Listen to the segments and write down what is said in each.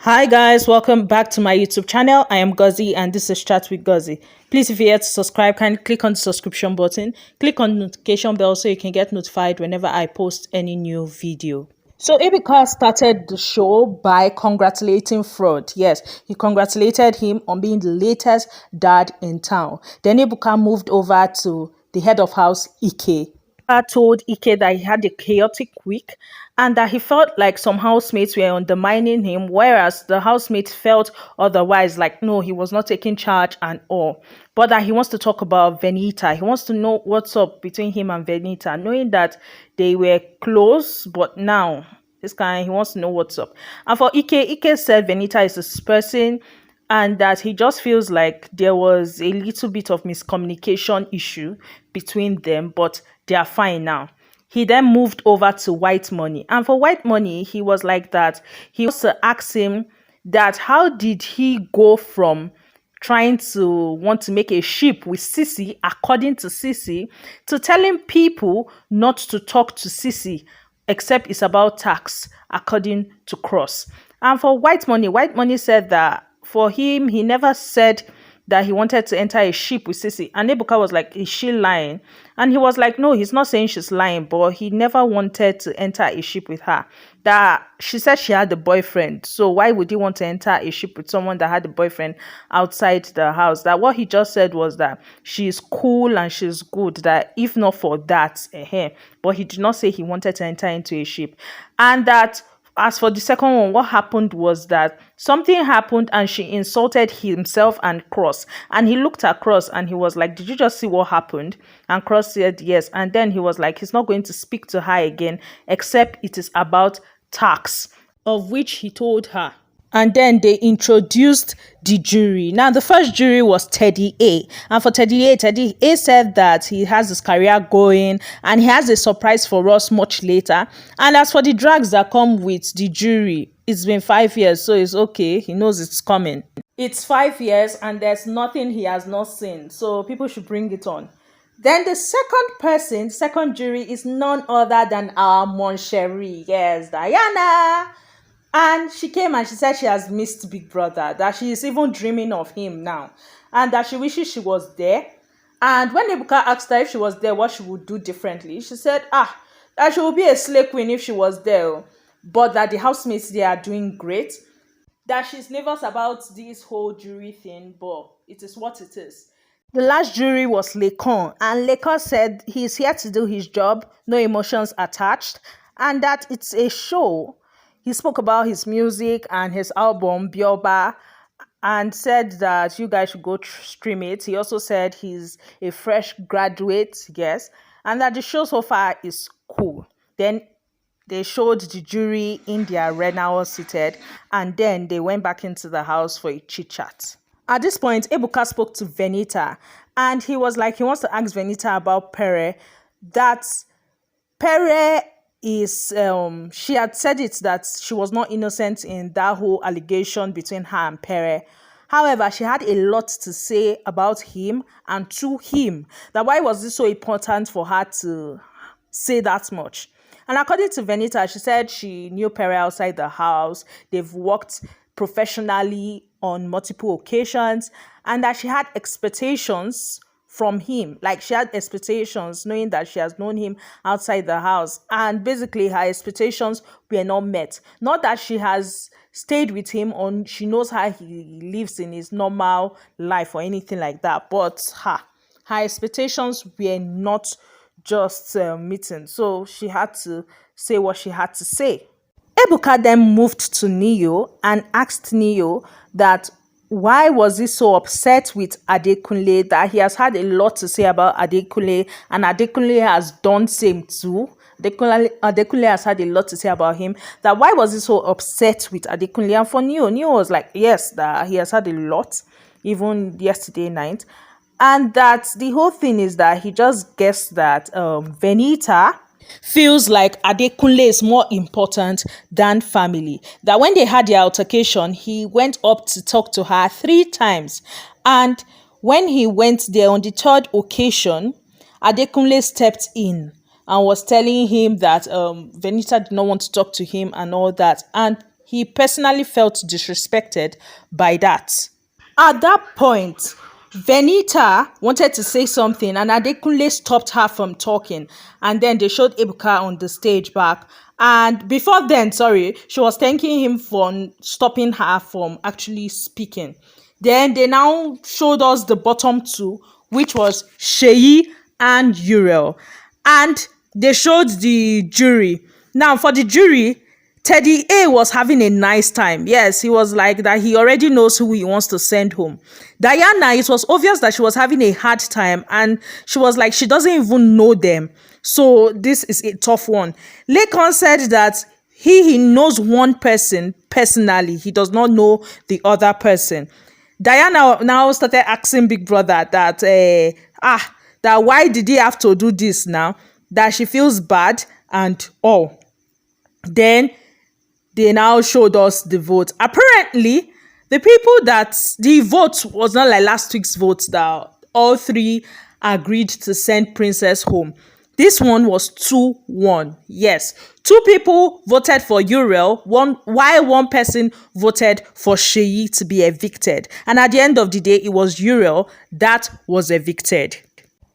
Hi guys, welcome back to my YouTube channel. I am Gozy and this is Chat with Gozy. Please, if you're here to subscribe, kindly click on the subscription button, click on the notification bell so you can get notified whenever I post any new video. So Ebuka started the show by congratulating Fraud. Yes, he congratulated him on being the latest dad in town. Then Ebuka moved over to the head of house, Ike. Told Ike that he had a chaotic week and that he felt like some housemates were undermining him, whereas the housemates felt otherwise, like no, he was not taking charge and all. But that he wants to talk about Venita. He wants to know what's up between him and Venita, knowing that they were close, but now this guy he wants to know what's up. And for Ike said Venita is this person and that he just feels like there was a little bit of miscommunication issue between them, but they are fine now. He then moved over to White Money, and for White Money he was like that he was to ask him that how did he go from trying to want to make a ship with Sisi, according to Sisi, to telling people not to talk to Sisi except it's about tax, according to Cross. And for White Money said that for him, he never said that he wanted to enter a ship with Sisi. And Ebuka was like, is she lying? And he was like, no, he's not saying she's lying, but he never wanted to enter a ship with her. That she said she had a boyfriend. So why would he want to enter a ship with someone that had a boyfriend outside the house? That what he just said was that she's cool and she's good. That if not for that, but he did not say he wanted to enter into a ship. And that as for the second one, what happened was that something happened and she insulted himself and Cross. And he looked at Cross and he was like, did you just see what happened? And Cross said yes. And then he was like, he's not going to speak to her again, except it is about tax, of which he told her. And then they introduced the jury. Now, the first jury was Teddy A. And for Teddy A said that he has his career going and he has a surprise for us much later. And as for the drags that come with the jury, it's been 5 years, so it's okay. He knows it's coming. It's 5 years and there's nothing he has not seen. So people should bring it on. Then the second jury is none other than our Mon Cherie. Yes, Diana. And she came and she said she has missed Big Brother, that she is even dreaming of him now, and that she wishes she was there. And when Ebuka asked her if she was there, what she would do differently, she said, that she would be a slay queen if she was there, but that the housemates there are doing great, that she's nervous about this whole jury thing, but it is what it is. The last jury was Lekon, and Lekon said he's here to do his job, no emotions attached, and that it's a show. He spoke about his music and his album, Bioba, and said that you guys should go stream it. He also said he's a fresh graduate, yes, and that the show so far is cool. Then they showed the jury in their arena all seated, and then they went back into the house for a chit-chat. At this point, Ebuka spoke to Venita, and he was like, he wants to ask Venita about Pere, that Pere is she had said it that she was not innocent in that whole allegation between her and Pere. However, she had a lot to say about him and to him. That why was this so important for her to say that much? And according to Venita, she said she knew Pere outside the house. They've worked professionally on multiple occasions, and that she had expectations from him. Like she had expectations knowing that she has known him outside the house, and basically her expectations were not met. Not that she has stayed with him or she knows how he lives in his normal life or anything like that, but her expectations were not just meeting, so she had to say what she had to say. Ebuka then moved to Neo and asked Neo that why was he so upset with Adekunle, that he has had a lot to say about Adekunle and Adekunle has done same too. Adekunle has had a lot to say about him. That why was he so upset with Adekunle? And for Neo was like, yes, that he has had a lot, even yesterday night. And that the whole thing is that he just guessed that Venita feels like Adekunle is more important than family. That when they had their altercation, he went up to talk to her 3 times. And when he went there on the 3rd occasion, Adekunle stepped in and was telling him that Venita did not want to talk to him and all that. And he personally felt disrespected by that. At that point, Venita wanted to say something and Adekunle stopped her from talking. And then they showed Ebuka on the stage back. And before then, sorry, she was thanking him for stopping her from actually speaking. Then they now showed us the bottom two, which was Seyi and Uriel. And they showed the jury. Now, for the jury, Teddy A was having a nice time. Yes, he was like that. He already knows who he wants to send home. Diana, it was obvious that she was having a hard time and she was like, she doesn't even know them. So this is a tough one. Lekon said that he knows one person personally. He does not know the other person. Diana now started asking Big Brother that, that why did he have to do this now? That she feels bad and all. Then they now showed us the vote. Apparently, the people that the vote was not like last week's vote that all three agreed to send Princess home. This one was 2-1. Yes, 2 people voted for Uriel, while 1 person voted for Seyi to be evicted. And at the end of the day, it was Uriel that was evicted.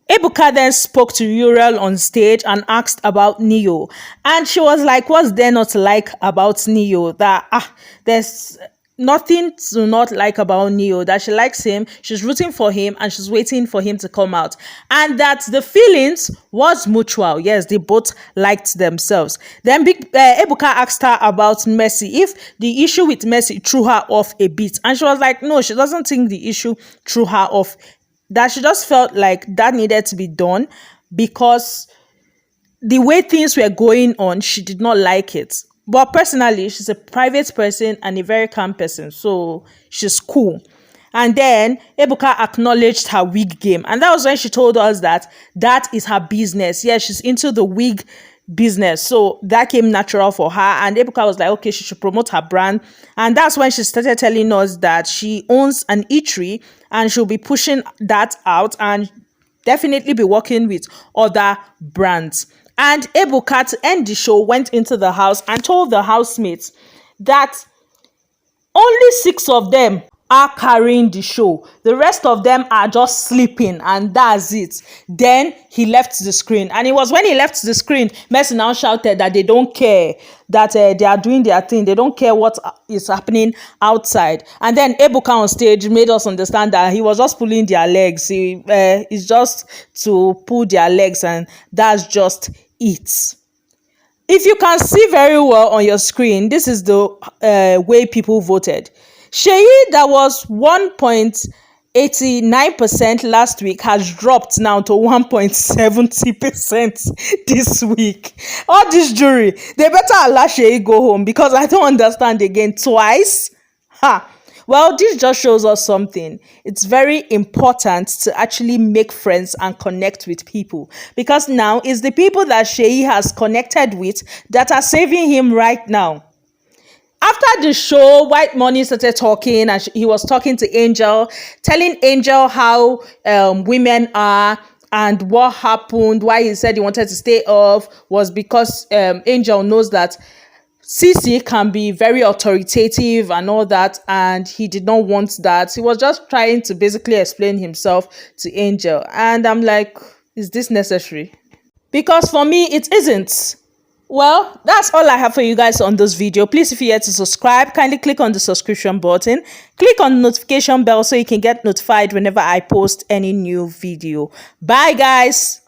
Ebuka then spoke to Uriel on stage and asked about Neo. And she was like, what's there not to like about Neo? That, there's nothing to not like about Neo. That she likes him, she's rooting for him, and she's waiting for him to come out. And that the feelings was mutual. Yes, they both liked themselves. Then Ebuka asked her about Mercy, if the issue with Mercy threw her off a bit. And she was like, no, she doesn't think the issue threw her off, that she just felt like that needed to be done because the way things were going on, she did not like it. But personally, she's a private person and a very calm person, so she's cool. And then Ebuka acknowledged her wig game, and that was when she told us that that is her business. Yeah, she's into the wig business, so that came natural for her. And Ebuka was like, okay, she should promote her brand. And that's when she started telling us that she owns an eatery and she'll be pushing that out and definitely be working with other brands. And Ebuka, to end the show, went into the house and told the housemates that only 6 of them are carrying the show. The rest of them are just sleeping, and that's it. Then he left the screen, and it was when he left the screen, Mercy now shouted that they don't care, that they are doing their thing. They don't care what is happening outside. And then Ebuka on stage made us understand that he was just pulling their legs. It's just to pull their legs, and that's just it. If you can see very well on your screen, this is the way people voted. Seyi, that was 1.89% last week, has dropped now to 1.70% this week. All this jury, they better allow Seyi go home, because I don't understand again twice. Well, this just shows us something. It's very important to actually make friends and connect with people, because now it's the people that Seyi has connected with that are saving him right now. After the show, White Money started talking, and he was talking to Angel, telling Angel how women are and what happened. Why he said he wanted to stay off was because Angel knows that Sisi can be very authoritative and all that, and he did not want that. He was just trying to basically explain himself to Angel. And I'm like, is this necessary? Because for me, it isn't. Well, that's all I have for you guys on this video. Please, if you're here to subscribe, kindly click on the subscription button. Click on the notification bell so you can get notified whenever I post any new video. Bye, guys.